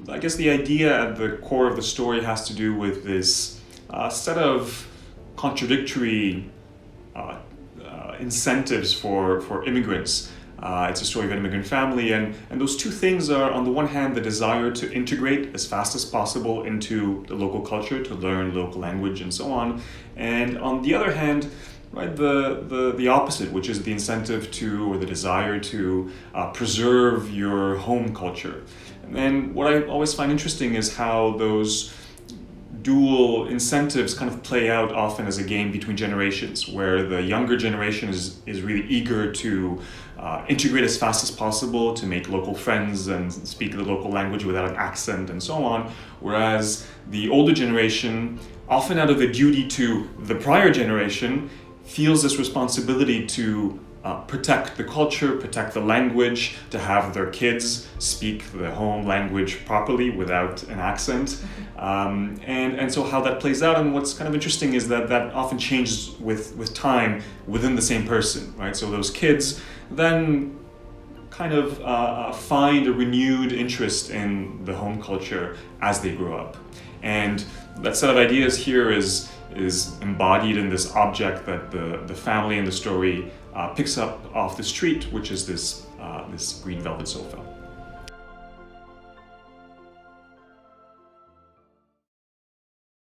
I guess the idea at the core of the story has to do with this set of contradictory incentives for immigrants. It's a story of an immigrant family, and those two things are, on the one hand, the desire to integrate as fast as possible into the local culture, to learn local language and so on, and on the other hand, right, the opposite, which is the incentive to, or the desire to preserve your home culture. And what I always find interesting is how those dual incentives kind of play out often as a game between generations, where the younger generation is really eager to integrate as fast as possible, to make local friends and speak the local language without an accent and so on, whereas the older generation, often out of a duty to the prior generation, feels this responsibility to protect the culture, protect the language, to have their kids speak the home language properly without an accent. And so how that plays out, and what's kind of interesting is that often changes with time within the same person, right? So those kids then kind of find a renewed interest in the home culture as they grow up. And that set of ideas here is embodied in this object that the family in the story picks up off the street, which is this green velvet sofa.